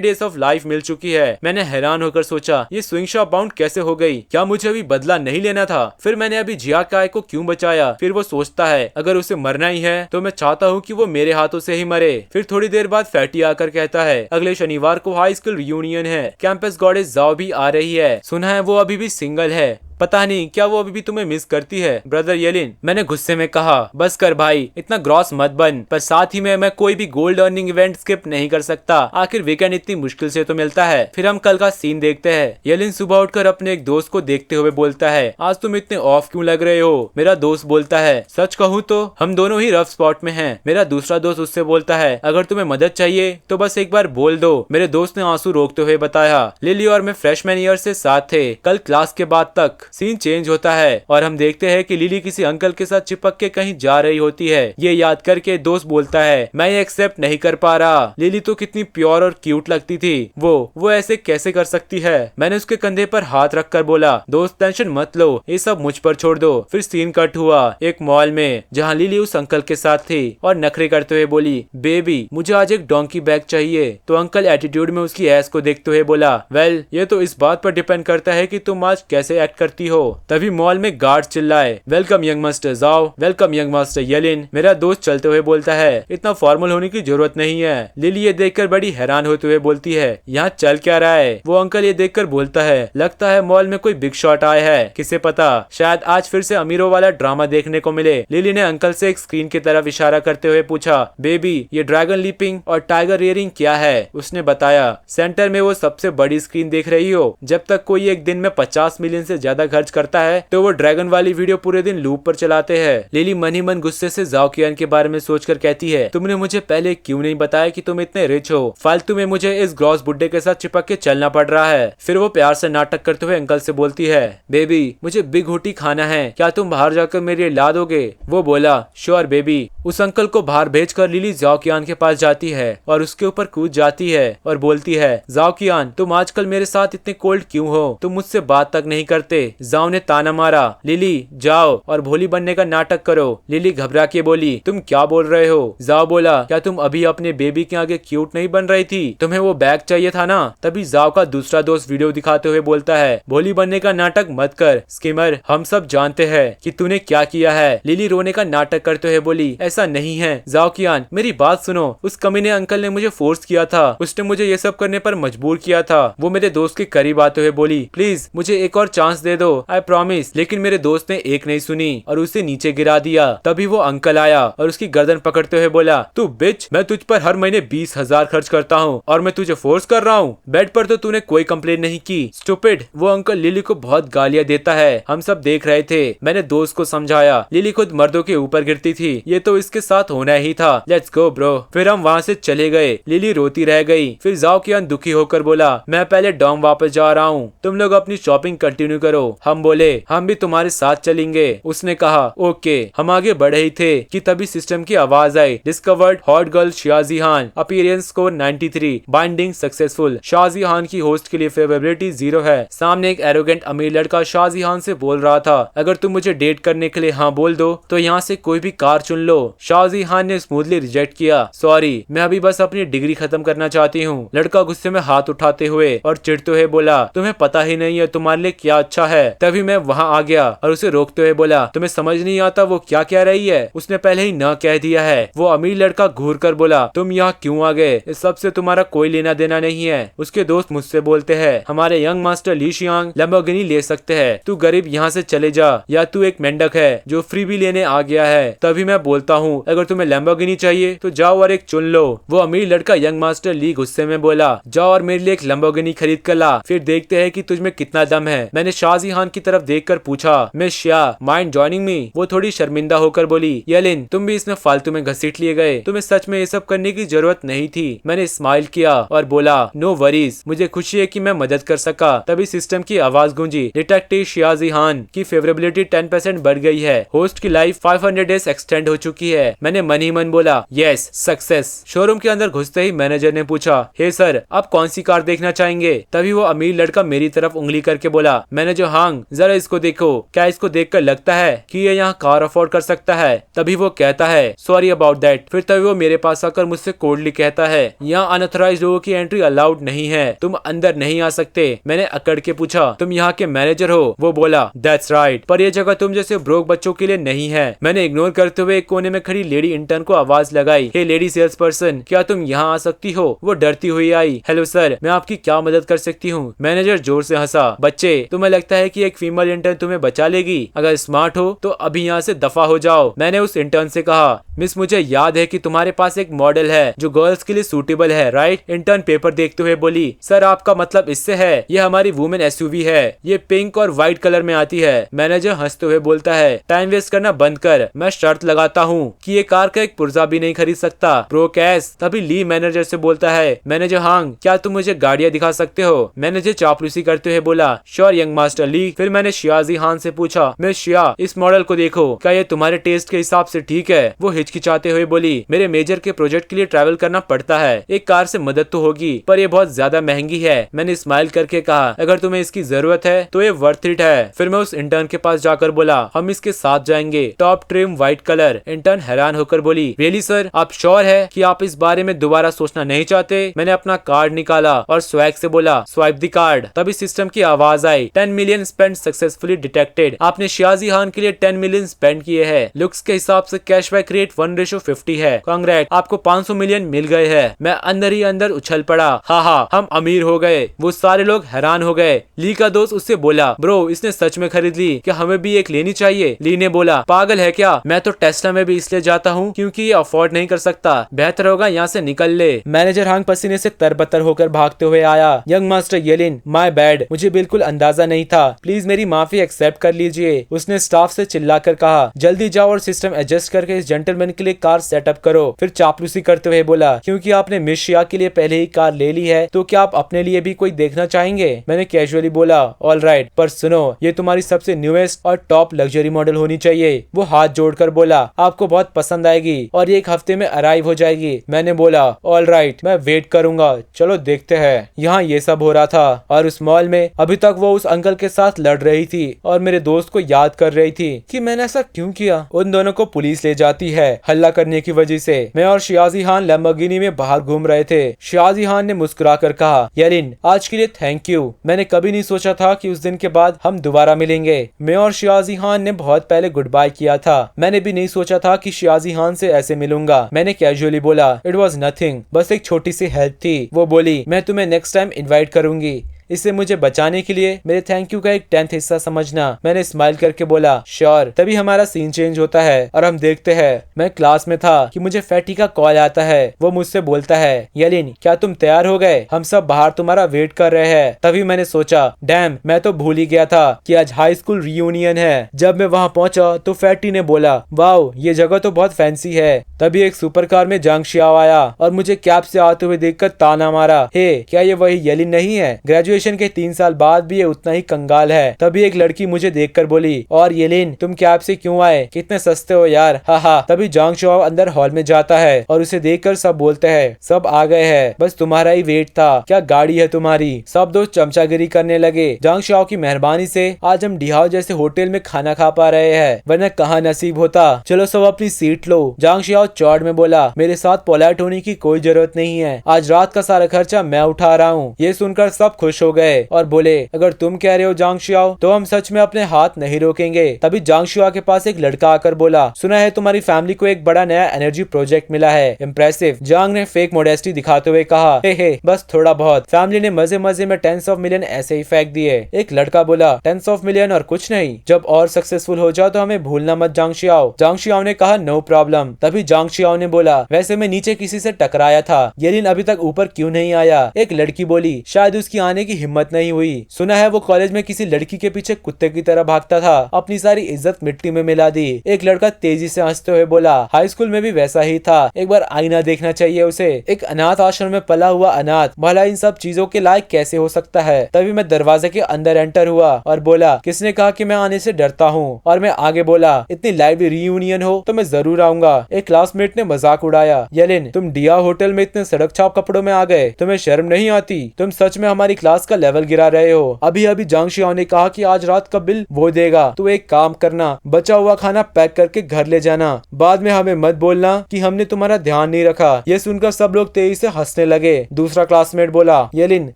डेज ऑफ लाइफ मिल चुकी है। मैंने हैरान होकर सोचा, ये सुइंगशा बाउंड कैसे हो गई? क्या मुझे अभी बदला नहीं लेना था? फिर मैंने अभी जियाकाई को क्यों बचाया? फिर वो सोचता है अगर उसे मरना ही है तो मैं चाहता हूँ कि वो मेरे हाथों से ही मरे। फिर थोड़ी देर बाद फैटी आकर कहता है, अगले शनिवार को हाई स्कूल रियूनियन है, कैंपस गॉडेस जाओ भी आ रही है। सुना है वो अभी भी सिंगल है। पता नहीं क्या वो अभी भी तुम्हें मिस करती है ब्रदर येलिन। मैंने गुस्से में कहा, बस कर भाई, इतना ग्रॉस मत बन। पर साथ ही में मैं कोई भी गोल्ड अर्निंग इवेंट स्किप नहीं कर सकता। आखिर वीकेंड इतनी मुश्किल से तो मिलता है। फिर हम कल का सीन देखते हैं। येलिन सुबह उठकर अपने एक दोस्त को देखते हुए बोलता है, आज तुम इतने ऑफ क्यों लग रहे हो? मेरा दोस्त बोलता है, सच कहूँ तो हम दोनों ही रफ स्पॉट में हैं। मेरा दूसरा दोस्त उससे बोलता है, अगर तुम्हें मदद चाहिए तो बस एक बार बोल दो। मेरे दोस्त ने आंसू रोकते हुए बताया, लिली और मैं फ्रेशमैन ईयर से साथ थे। कल क्लास के बाद तक सीन चेंज होता है और हम देखते हैं कि लिली किसी अंकल के साथ चिपक के कहीं जा रही होती है। ये याद करके दोस्त बोलता है, मैं ये एक्सेप्ट नहीं कर पा रहा। लिली तो कितनी प्योर और क्यूट लगती थी। वो ऐसे कैसे कर सकती है? मैंने उसके कंधे पर हाथ रखकर बोला, दोस्त टेंशन मत लो, ये सब मुझ पर छोड़ दो। फिर सीन कट हुआ एक मॉल में जहाँ लिली उस अंकल के साथ थी और नखरे करते हुए बोली, बेबी मुझे आज एक डोंकी बैग चाहिए। तो अंकल एटीट्यूड में उसकी एस को देखते हुए बोला, वेल ये तो इस बात पर डिपेंड करता है कि तुम आज कैसे एक्ट करती हो। तभी मॉल में गार्ड चिल्लाए, वेलकम यंग मास्टर जाओ, वेलकम यंग मास्टर येलिन। मेरा दोस्त चलते हुए बोलता है, इतना फॉर्मल होने की जरूरत नहीं है। लिली ये देखकर बड़ी हैरान होते हुए बोलती है, यहाँ चल क्या रहा है? वो अंकल ये देखकर बोलता है, लगता है मॉल में कोई बिग शॉट आया है, किसे पता शायद आज फिर से अमीरों वाला ड्रामा देखने को मिले। लिली ने अंकल से एक स्क्रीन की तरफ इशारा करते हुए पूछा, बेबी ये ड्रैगन लीपिंग और टाइगर रियरिंग क्या है? उसने बताया, सेंटर में वो सबसे बड़ी स्क्रीन देख रही हो। जब तक कोई एक दिन में 50 मिलियन से ज्यादा खर्च करता है तो वो ड्रैगन वाली वीडियो पूरे दिन लूप पर चलाते हैं। लिली मन ही मन गुस्से से जाओ कियान के बारे में सोचकर कहती है, तुमने मुझे पहले क्यों नहीं बताया कि तुम इतने रिच हो? फालतू में मुझे इस ग्रॉस बुड्ढे के साथ चिपक के चलना पड़ रहा है। फिर वो प्यार से नाटक करते हुए अंकल से बोलती है, बेबी मुझे बिग हुटी खाना है, क्या तुम बाहर जाकर मेरे लिए ला दोगे? वो बोला, श्योर बेबी। उस अंकल को बाहर भेजकर लिली जाओ कियान के पास जाती है और उसके ऊपर कूद जाती है और बोलती है, जाओ कियान तुम आजकल मेरे साथ इतने कोल्ड क्यों हो? तुम मुझसे बात तक नहीं करते। जाओ ने ताना मारा, लिली जाओ और भोली बनने का नाटक करो। लिली घबरा के बोली, तुम क्या बोल रहे हो? जाओ बोला, क्या तुम अभी अपने बेबी के आगे क्यूट नहीं बन रही थी? तुम्हें वो बैग चाहिए था ना? तभी जाओ का दूसरा दोस्त वीडियो दिखाते हुए बोलता है, भोली बनने का नाटक मत कर स्किमर, हम सब जानते हैं कि तूने क्या किया है। लिली रोने का नाटक करते हुए बोली, ऐसा नहीं है जाओ कियान, मेरी बात सुनो। उस कमीने अंकल ने मुझे फोर्स किया था, उसने मुझे ये सब करने पर मजबूर किया था। वो मेरे दोस्त के करीब आते हुए बोली, प्लीज मुझे एक और चांस दे दो, आई प्रॉमिस। लेकिन मेरे दोस्त ने एक नहीं सुनी और उसे नीचे गिरा दिया। तभी वो अंकल आया और उसकी गर्दन पकड़ते हुए बोला, तू बिच, मैं तुझ पर हर महीने 20,000 खर्च करता हूँ और मैं तुझे फोर्स कर रहा हूँ? बेड पर तो तूने कोई कंप्लेन नहीं की, स्टूपिड। वो अंकल लिली को बहुत गालियां देता है, हम सब देख रहे थे। मैंने दोस्त को समझाया, लिली खुद मर्दों के ऊपर गिरती थी, ये तो इसके साथ होना ही था। Let's go bro. फिर हम वहाँ से चले गए। लिली रोती रह गई। फिर जाओ कियान दुखी होकर बोला, मैं पहले डॉम वापस जा रहा हूँ, तुम लोग अपनी शॉपिंग कंटिन्यू करो। हम बोले, हम भी तुम्हारे साथ चलेंगे। उसने कहा, ओके। हम आगे बढ़े ही थे कि तभी सिस्टम की आवाज आई, डिस्कवर्ड हॉट गर्ल शाहजीहान, अपीयरेंस स्कोर 93, बाइंडिंग सक्सेसफुल। शाहजीहान की होस्ट के लिए फेवरेबिलिटी 0 है। सामने एक एरोगेंट अमीर लड़का शाहजीहान से बोल रहा था, अगर तुम मुझे डेट करने के लिए हाँ बोल दो तो यहाँ से कोई भी कार चुन लो। शाहजीहान ने स्मूथली रिजेक्ट किया, सॉरी मैं अभी बस अपनी डिग्री खत्म करना चाहती हूँ। लड़का गुस्से में हाथ उठाते हुए और चिढ़ते हुए बोला, तुम्हें पता ही नहीं है तुम्हारे लिए क्या अच्छा है। तभी मैं वहाँ आ गया और उसे रोकते हुए बोला, तुम्हें समझ नहीं आता वो क्या कह रही है? उसने पहले ही न कह दिया है। वो अमीर लड़का घूर कर बोला, तुम यहाँ क्यों आ गए? इस सब से तुम्हारा कोई लेना देना नहीं है। उसके दोस्त मुझसे बोलते हैं, हमारे यंग मास्टर ली शियांग लैम्बोर्गिनी ले सकते हैं, तू गरीब यहाँ से चले जा, या तू एक मेंढक है जो फ्री भी लेने आ गया है। तभी मैं बोलता हूँ, अगर तुम्हें लैम्बोर्गिनी चाहिए तो जाओ और एक चुन लो। वो अमीर लड़का यंग मास्टर ली गुस्से में बोला, जाओ और मेरे लिए एक लैम्बोर्गिनी खरीद कर ला, फिर देखते हैं कि तुझमें कितना दम है। मैंने शाहजी शियाजी हान की तरफ देखकर पूछा, मिस शिया, माइंड जॉइनिंग मी? वो थोड़ी शर्मिंदा होकर बोली, येलिन, तुम भी इसमें फालतू में घसीट लिए गए, तुम्हें सच में ये सब करने की जरूरत नहीं थी। मैंने स्माइल किया और बोला, नो वरीज, मुझे खुशी है कि मैं मदद कर सका। तभी सिस्टम की आवाज गूंजी, डिटेक्टिव शियाजी हान की फेवरेबिलिटी 10% बढ़ गई है, होस्ट की लाइफ 500 डेज एक्सटेंड हो चुकी है। मैंने मन ही मन बोला, यस, सक्सेस। शोरूम के अंदर घुसते ही मैनेजर ने पूछा, हे सर, आप कौन सी कार देखना चाहेंगे? तभी वो अमीर लड़का मेरी तरफ उंगली करके बोला, मैनेजर हांग, जरा इसको देखो, क्या इसको देखकर लगता है कि ये यहाँ कार अफोर्ड कर सकता है? तभी वो कहता है, सॉरी अबाउट दैट। फिर तभी वो मेरे पास आकर मुझसे कोल्डली कहता है, यहाँ अनऑथराइज्ड लोगों की एंट्री अलाउड नहीं है, तुम अंदर नहीं आ सकते। मैंने अकड़ के पूछा, तुम यहाँ के मैनेजर हो? वो बोला, दैट्स राइट, पर ये जगह तुम जैसे ब्रोक बच्चों के लिए नहीं है। मैंने इग्नोर करते हुए एक कोने में खड़ी लेडी इंटर्न को आवाज लगाई, हे लेडी सेल्स पर्सन, क्या तुम यहाँ आ सकती हो? वो डरती हुई आई, हेलो सर, मैं आपकी क्या मदद कर सकती हूँ? मैनेजर जोर से हंसा, बच्चे, तुम्हें लगता है कि एक फीमेल इंटर्न तुम्हें बचा लेगी? अगर स्मार्ट हो तो अभी यहाँ से दफा हो जाओ। मैंने उस इंटर्न से कहा, मिस, मुझे याद है कि तुम्हारे पास एक मॉडल है जो गर्ल्स के लिए सूटेबल है, राइट? इंटर्न पेपर देखते हुए बोली, सर, आपका मतलब इससे है ये हमारी वुमेन एसयूवी है, ये पिंक और व्हाइट कलर में आती है। मैनेजर हंसते हुए बोलता है, टाइम वेस्ट करना बंद कर, मैं शर्त लगाता हूँ कि ये कार का एक पुर्जा भी नहीं खरीद सकता, प्रो कैश। तभी ली मैनेजर से बोलता है, मैनेजर हांग, क्या तुम मुझे गाड़ियाँ दिखा सकते हो? मैनेजर चापलूसी करते हुए बोला, श्योर यंग मास्टर ली। फिर मैंने शियाजी हान से पूछा, मिस शिया, इस मॉडल को देखो, क्या ये तुम्हारे टेस्ट के हिसाब से ठीक है? वो हिचकिचाते हुए बोली, मेरे मेजर के प्रोजेक्ट के लिए ट्रैवल करना पड़ता है, एक कार से मदद तो होगी, पर ये बहुत ज्यादा महंगी है। मैंने स्माइल करके कहा, अगर तुम्हें इसकी जरूरत है तो ये वर्थ इट है। फिर मैं उस इंटर्न के पास जाकर बोला, हम इसके साथ जाएंगे, top trim white colour. Intern हैरान होकर बोली, रियली सर, आप श्योर है कि आप इस बारे में दोबारा सोचना नहीं चाहते? मैंने अपना कार्ड निकाला और स्वैग से बोला, स्वाइप द कार्ड। तभी सिस्टम की आवाज आई, 10 मिलियन स्पेंड सक्सेसफुली डिटेक्टेड। आपने शियाजी हान के लिए 10 मिलियन स्पेंड किए हैं। लुक्स के हिसाब से कैशबैक रेट 1:50 है। कांग्रेट, आपको 500 मिलियन मिल गए हैं। मैं अंदर ही अंदर उछल पड़ा, हाँ, हम अमीर हो गए। वो सारे लोग हैरान हो गए। ली का दोस्त उससे बोला, ब्रो, इसने सच में खरीद ली, क्या हमें भी एक लेनी चाहिए? ली ने बोला, पागल है क्या? मैं तो टेस्ला में भी इसलिए जाता हूँ क्योंकि ये अफोर्ड नहीं कर सकता, बेहतर होगा यहाँ से निकल ले। मैनेजर हांग पसीने से तरबतर होकर भागते हुए आया, यंग मास्टर येलिन, माय बैड, मुझे बिल्कुल अंदाजा नहीं था, प्लीज मेरी माफी एक्सेप्ट कर लीजिए। उसने स्टाफ से चिल्लाकर कहा, जल्दी जाओ और सिस्टम एडजस्ट करके इस जेंटलमैन के लिए कार सेटअप करो। फिर चापलूसी करते हुए बोला, क्योंकि आपने मिस शिया के लिए पहले ही कार ले ली है तो क्या आप अपने लिए भी कोई देखना चाहेंगे? मैंने कैजुअली बोला, ऑल राइट, पर सुनो, ये तुम्हारी सबसे न्यूएस्ट और टॉप लग्जरी मॉडल होनी चाहिए। वो हाथ जोड़कर बोला, आपको बहुत पसंद आएगी और ये 1 हफ्ते में अराइव हो जाएगी। मैंने बोला, ऑल राइट, मैं वेट करूंगा, चलो देखते हैं। यहाँ ये सब हो रहा था और उस मॉल में अभी तक वो उस अंकल के साथ लड़ रही थी और मेरे दोस्त को याद कर रही थी कि मैंने ऐसा क्यों किया। उन दोनों को पुलिस ले जाती है हल्ला करने की वजह से। मैं और शियाजी हान लैम्बोर्गिनी में बाहर घूम रहे थे। शियाजी हान ने मुस्कुरा कर कहा, येलिन, आज के लिए थैंक यू। मैंने कभी नहीं सोचा था कि उस दिन के बाद हम दोबारा मिलेंगे। मैं और शियाजी हान ने बहुत पहले गुड बाय किया था। मैंने भी नहीं सोचा था कि शियाजी हान से ऐसे मिलूंगा। मैंने कैजुअली बोला, इट वॉज नथिंग, बस एक छोटी सी हेल्प थी। वो बोली, मैं तुम्हें नेक्स्ट टाइम इन्वाइट करूंगी। इससे मुझे बचाने के लिए मेरे थैंक यू का एक 10th हिस्सा समझना। मैंने स्माइल करके बोला, श्योर। तभी हमारा सीन चेंज होता है और हम देखते हैं मैं क्लास में था कि मुझे फैटी का कॉल आता है। वो मुझसे बोलता है, येलिन, क्या तुम तैयार हो गए? हम सब बाहर तुम्हारा वेट कर रहे हैं। तभी मैंने सोचा, डैम, मैं तो भूल ही गया था कि आज हाई स्कूल रियूनियन है। जब मैं वहाँ पहुंचा तो फैटी ने बोला, वाओ, ये जगह तो बहुत फैंसी है। तभी एक सुपर कार में जांग शियाओ आया और मुझे कैब से आते हुए देखकर ताना मारा, हे, क्या ये वही येलिन नहीं है? ग्रेजुएशन के 3 साल बाद भी ये उतना ही कंगाल है। तभी एक लड़की मुझे देखकर बोली, और येलिन, तुम कैब से क्यों आए? कितने सस्ते हो यार, हा। तभी जांग शियाओ अंदर हॉल में जाता है और उसे देखकर सब बोलते हैं, सब आ गए हैं, बस तुम्हारा ही वेट था, क्या गाड़ी है तुम्हारी? सब दोस्त चमचागिरी करने लगे। जांग शियाओ की मेहरबानी से आज हम डिहाओ जैसे होटल में खाना खा पा रहे हैं, वरना कहाँ नसीब होता। चलो सब अपनी सीट लो। जांग शियाओ चौड़ में बोला, मेरे साथ पोलाइट होने की कोई जरूरत नहीं है, आज रात का सारा खर्चा मैं उठा रहा हूँ। ये सुनकर सब खुश हो गए और बोले, अगर तुम कह रहे हो जांग शियाओ तो हम सच में अपने हाथ नहीं रोकेंगे। तभी जांग शियाओ के पास एक लड़का आकर बोला, सुना है तुम्हारी फैमिली को एक बड़ा नया एनर्जी प्रोजेक्ट मिला है, इम्प्रेसिव। जांग ने फेक मोडेस्टी दिखाते हुए कहा, हे बस थोड़ा बहुत, फैमिली ने मजे मजे में 10 ऑफ मिलियन ऐसे ही फेंक दिए। एक लड़का बोला, 10 ऑफ मिलियन और कुछ नहीं, जब और सक्सेसफुल हो जाओ तो हमें भूलना मत जांग शियाओ। जांग शियाओ ने कहा, नो प्रॉब्लम। तभी जांग शियाओ ने बोला, वैसे मैं नीचे किसी से टकराया था, येलिन अभी तक ऊपर क्यों नहीं आया? एक लड़की बोली, शायद उसकी आने की हिम्मत नहीं हुई। सुना है वो कॉलेज में किसी लड़की के पीछे कुत्ते की तरह भागता था, अपनी सारी इज्जत मिट्टी में मिला दी। एक लड़का तेजी से हंसते हुए बोला, हाई स्कूल में भी वैसा ही था, एक बार आईना देखना चाहिए उसे। एक अनाथ आश्रम में पला हुआ अनाथ भला इन सब चीजों के लायक कैसे हो सकता है। तभी मैं दरवाजे के अंदर एंटर हुआ और बोला, किसने कहा कि मैं आने से डरता हूँ। और मैं आगे बोला, इतनी लाइवली रीयूनियन हो तो मैं जरूर आऊंगा। एक क्लासमेट ने मजाक उड़ाया, येलिन तुम डिया होटल में इतने सड़क छाप कपड़ों में आ गए, तुम्हें शर्म नहीं आती? तुम सच में हमारी क्लास का लेवल गिरा रहे हो। अभी अभी जांग शियाओ ने कहा कि आज रात का बिल वो देगा। तू एक काम करना, बचा हुआ खाना पैक करके घर ले जाना, बाद में हमें मत बोलना कि हमने तुम्हारा ध्यान नहीं रखा। ये सुनकर सब लोग तेजी से हंसने लगे। दूसरा क्लासमेट बोला, येलिन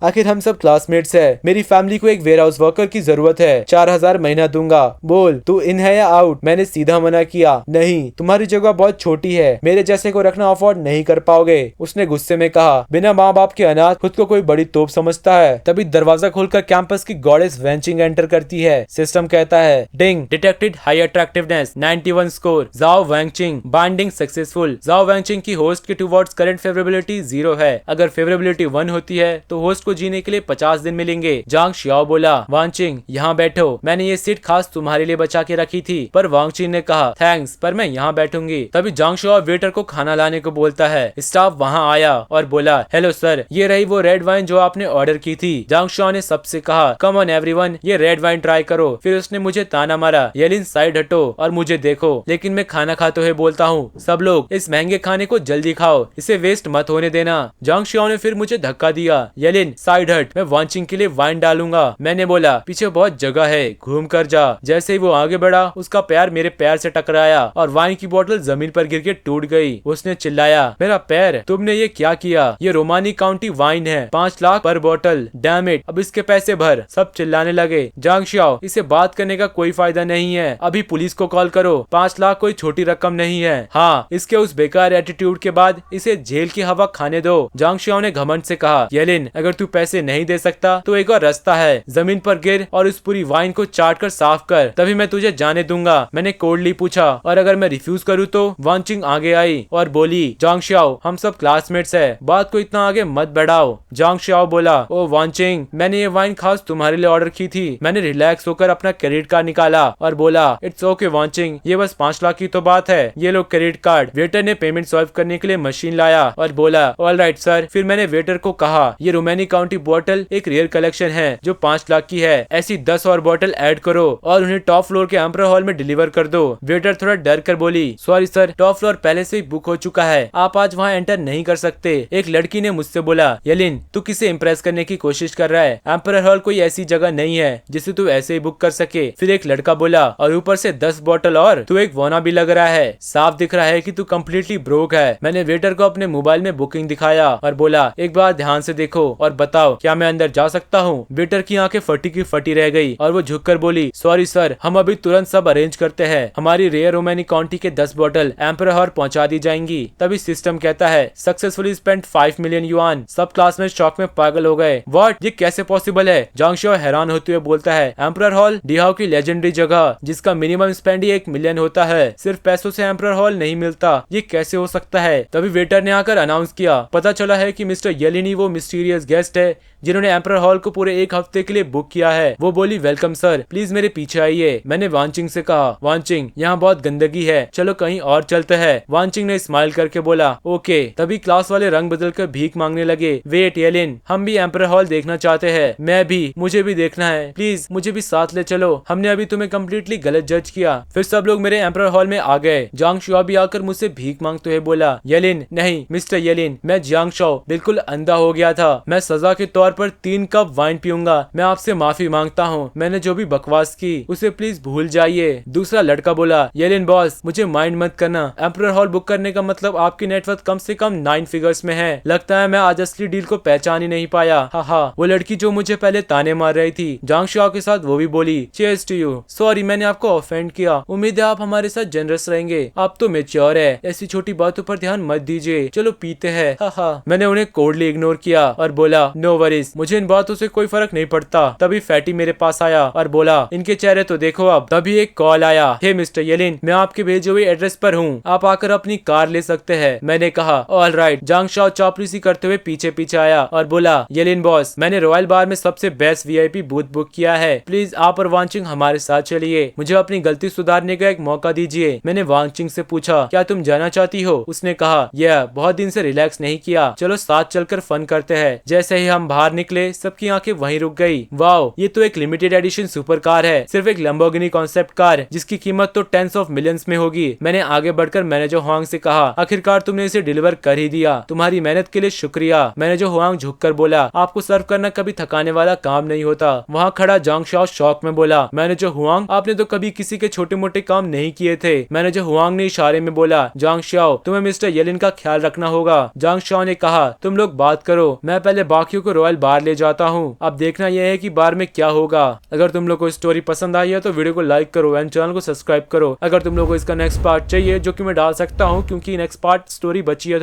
आखिर हम सब क्लासमेट्स है, मेरी फैमिली को एक वेयर हाउस वर्कर की जरूरत है, 4000 महीना दूंगा, बोल तू इन है या आउट? मैंने सीधा मना किया, नहीं तुम्हारी जगह बहुत छोटी है, मेरे जैसे को रखना अफोर्ड नहीं कर पाओगे। उसने गुस्से में कहा, बिना माँ बाप के अनाथ खुद को कोई बड़ी तोप समझता है। तभी दरवाजा खोलकर कैंपस की गॉडेस वेंचिंग एंटर करती है। सिस्टम कहता है, डिंग डिटेक्टेड हाई अट्रैक्टिवनेस 91 स्कोर, जाओ वैंगचिंग बाइंडिंग सक्सेसफुल। जाओ वैंगचिंग की होस्ट के टुवर्ड्स करंट फेवरेबिलिटी 0 है, अगर फेवरेबिलिटी 1 होती है तो होस्ट को जीने के लिए 50 दिन मिलेंगे। जांग शियाओ बोला, वांगचिंग यहाँ बैठो, मैंने ये सीट खास तुम्हारे लिए बचा के रखी थी। पर वांगचिंग ने कहा, थैंक्स पर मैं यहाँ बैठूंगी। तभी जांग शियाओ वेटर को खाना लाने को बोलता है। स्टाफ वहाँ आया और बोला, हेलो सर, ये रही वो रेड वाइन जो आपने ऑर्डर की थी। जांग शियाओ ने सबसे कहा, कम ऑन एवरीवन, ये रेड वाइन ट्राई करो। फिर उसने मुझे ताना मारा, येलिन साइड हटो और मुझे देखो। लेकिन मैं खाना खाते हुए बोलता हूँ, सब लोग इस महंगे खाने को जल्दी खाओ, इसे वेस्ट मत होने देना। जांग शियाओ ने फिर मुझे धक्का दिया, येलिन साइड हट, मैं वांचिंग के लिए वाइन डालूंगा। मैंने बोला, पीछे बहुत जगह है, घूम कर जा। जैसे ही वो आगे बढ़ा, उसका पैर मेरे पैर से टकराया और वाइन की बोतल जमीन पर गिर के टूट गई। उसने चिल्लाया, मेरा पैर, तुमने ये क्या किया? ये रोमानी काउंटी वाइन है, 5 लाख पर बोतल, डैम इट, अब इसके पैसे भर। सब चिल्लाने लगे। जांग शियाओ, इसे बात करने का कोई फायदा नहीं है, अभी पुलिस को कॉल करो, 5 लाख कोई छोटी रकम नहीं है। हाँ, इसके उस बेकार एटीट्यूड के बाद इसे जेल की हवा खाने दो। जांग शियाओ ने घमंड से कहा, येलिन अगर तू पैसे नहीं दे सकता तो एक और रास्ता है, जमीन पर गिर और इस पूरी वाइन को चाट कर साफ कर, तभी मैं तुझे जाने दूंगा। मैंने कोल्डली पूछा, और अगर मैं रिफ्यूज करूँ तो? वांचिंग आगे आई और बोली, जांग शियाओ हम सब क्लासमेट्स है, बात को इतना आगे मत बढ़ाओ। जांग शियाओ बोला, ओ वांचिंग, मैंने ये वाइन खास तुम्हारे लिए ऑर्डर की थी। मैंने रिलैक्स होकर अपना क्रेडिट कार्ड निकाला और बोला, इट्स ओके वांचिंग, ये बस 5 लाख की तो बात है, ये लो क्रेडिट कार्ड। वेटर ने पेमेंट सॉल्व करने के लिए मशीन लाया और बोला, ऑल राइट सर। फिर मैंने वेटर को कहा, ये रोमानी काउंटी बोतल एक रेयर कलेक्शन है जो 5 लाख की है, ऐसी 10 और बोतल ऐड करो और उन्हें टॉप फ्लोर के एम्परर हॉल में डिलीवर कर दो। वेटर थोड़ा डर कर बोली, सॉरी सर, टॉप फ्लोर पहले से ही बुक हो चुका है, आप आज वहाँ एंटर नहीं कर सकते। एक लड़की ने मुझसे बोला, येलिन तू किसे इम्प्रेस करने की कोशिश कर रहा है? एम्परर हॉल कोई ऐसी जगह नहीं है जिसे तू ऐसे ही बुक कर सके। फिर एक लड़का बोला, और ऊपर से 10 बोतल और, तू एक वाना भी लग रहा है, साफ दिख रहा है कि तू कम्प्लीटली ब्रोक है। मैंने वेटर को अपने मोबाइल में बुकिंग दिखाया और बोला, एक बार ध्यान से देखो और बताओ क्या मैं अंदर जा सकता हूँ? वेटर की आंखें फटी की फटी रह गई और वो झुककर बोली, सॉरी सर, हम अभी तुरंत सब अरेंज करते हैं, हमारी रेयर रोमानी काउंटी के 10 बोतल एम्परर हॉल पहुंचा दी जाएंगी। तभी सिस्टम कहता है, सक्सेसफुली स्पेंट 5 मिलियन युआन। सब क्लास में शॉक में पागल हो गए। व्हाट, ये कैसे पॉसिबल है? जांग शियाओ हैरान होते हुए बोलता है, एम्परर हॉल डिहाओ की लेजेंडरी जगह जिसका मिनिमम स्पेंड ही 1 मिलियन होता है, सिर्फ पैसों से एम्परर हॉल नहीं मिलता, ये कैसे हो सकता है? तभी वेटर ने आकर अनाउंस किया, पता चला है कि मिस्टर येलिन ही वो मिस्टीरियस गेस्ट है जिन्होंने एम्परर हॉल को पूरे 1 हफ्ते के लिए बुक किया है। वो बोली, वेलकम सर, प्लीज मेरे पीछे आइए। मैंने वांचिंग से कहा, वांचिंग यहाँ बहुत गंदगी है, चलो कहीं और चलते हैं। वांचिंग ने स्माइल करके बोला, ओके। तभी क्लास वाले रंग बदल कर भीख मांगने लगे, वेट येलिन, हम भी एम्परर हॉल देखना चाहते हैं। मैं भी, मुझे भी देखना है, प्लीज मुझे भी साथ ले चलो, हमने अभी तुम्हें कम्प्लीटली गलत जज किया। फिर सब लोग मेरे एम्परर हॉल में आ गए। जांग शियाओ भी आकर मुझसे भीख मांगते हुए बोला, येलिन नहीं मिस्टर येलिन, मैं जांग शियाओ बिल्कुल अंधा हो गया था, मैं सजा के तौर पर 3 कप वाइन पीऊंगा, मैं आपसे माफी मांगता हूँ, मैंने जो भी बकवास की उसे प्लीज भूल जाइए। दूसरा लड़का बोला, येलिन बॉस, मुझे माइंड मत करना, एम्परर हॉल बुक करने का मतलब आपकी नेटवर्थ कम से कम 9 फिगर्स में है, लगता है मैं आज असली डील को पहचान ही नहीं पाया। हा। वो लड़की जो मुझे पहले ताने मार रही थी, जांग शियाओ के साथ वो भी बोली, चीयर्स टू यू, सॉरी मैंने आपको ऑफेंड किया, उम्मीद है आप हमारे साथ जनरस रहेंगे, आप तो मैच्योर है, ऐसी छोटी बातों पर ध्यान मत दीजिए, चलो पीते हैं। हा। मैंने उन्हें कोल्डली इग्नोर किया और बोला, नो वरीज, प्लीज। मुझे इन बातों से कोई फर्क नहीं पड़ता। तभी फैटी मेरे पास आया और बोला, इनके चेहरे तो देखो अब। तभी एक कॉल आया, हे मिस्टर येलिन, मैं आपके भेजे हुए एड्रेस पर हूँ, आप आकर अपनी कार ले सकते हैं। मैंने कहा ऑल राइट। जांग शाओ चापलूसी करते हुए पीछे पीछे आया और बोला, येलिन बॉस, मैंने रॉयल बार में सबसे बेस्ट वीआईपी बूथ बुक किया है, प्लीज आप और वांगचिंग हमारे साथ चलिए, मुझे अपनी गलती सुधारने का एक मौका दीजिए। मैंने वांगचिंग से पूछा, क्या तुम जाना चाहती हो? उसने कहा, यह बहुत दिन से रिलैक्स नहीं किया, चलो साथ चलकर फन करते हैं। जैसे ही हम बाहर निकले सबकी आंखें वहीं रुक गई। वाओ, ये तो एक लिमिटेड एडिशन सुपर कार है, सिर्फ एक लैम्बोर्गिनी कॉन्सेप्ट कार जिसकी कीमत तो टेंस ऑफ मिलियंस में होगी। मैंने आगे बढ़कर मैनेजर हुआंग से कहा, आखिरकार तुमने इसे डिलीवर कर ही दिया, तुम्हारी मेहनत के लिए शुक्रिया। मैनेजर हुआंग झुककर बोला, आपको सर्व करना कभी थकाने वाला काम नहीं होता। वहाँ खड़ा जांग शाओ शौक में बोला, मैनेजर हुआंग, आपने तो कभी किसी के छोटे मोटे काम नहीं किए थे। मैनेजर हुआंग ने इशारे में बोला, जांग शाओ, तुम्हें मिस्टर येलिन का ख्याल रखना होगा। जांग शाओ ने कहा, तुम लोग बात करो, मैं पहले बाकियों को रॉयल बार ले जाता हूँ। अब देखना यह है कि बार में क्या होगा। अगर तुम लोग को स्टोरी पसंद आई है तो वीडियो को लाइक करो एंड चैनल को सब्सक्राइब करो। अगर तुम लोग को इसका नेक्स्ट पार्ट चाहिए, जो कि मैं डाल सकता हूँ क्योंकि नेक्स्ट पार्ट स्टोरी बची है,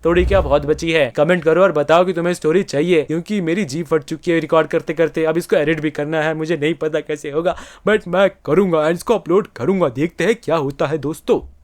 थोड़ी क्या बहुत बची है, कमेंट करो और बताओ कि तुम्हें स्टोरी चाहिए, क्योंकि मेरी जीभ फट चुकी है रिकॉर्ड करते करते। अब इसको एडिट भी करना है, मुझे नहीं पता कैसे होगा, बट मैं करूंगा एंड इसको अपलोड करूंगा। देखते हैं क्या होता है दोस्तों।